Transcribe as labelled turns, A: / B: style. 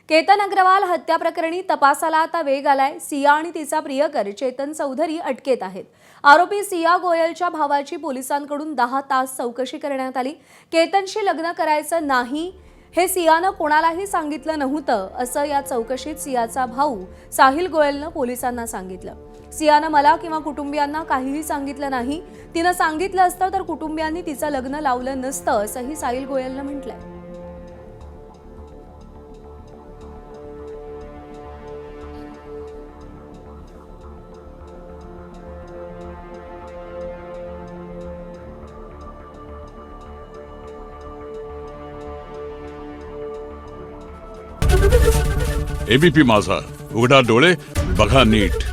A: केतन अग्रवाल हत्या प्रकरणी तपासाला आता वेग आलाय। सिया आणि तिचा प्रियकर चेतन चौधरी अटकेत आहेत। आरोपी सिया गोयलच्या भावाची पोलिसांकडून 10 तास चौकशी करण्यात आली। केतनशी लग्न करायचं नाही हे सियानं कोणालाही सांगितलं नव्हतं असं या चौकशीत सियाचा भाऊ साहिल गोयलनं पोलिसांना सांगितलं। सियानं मला किंवा कुटुंबियांना काहीही सांगितलं नाही। तिनं सांगितलं असतं तर कुटुंबियांनी तिचं लग्न लावलं नसतं असंही साहिल गोयलनं म्हटलंय।
B: एबीपी माझा, उघडा डोळे बघा नीट।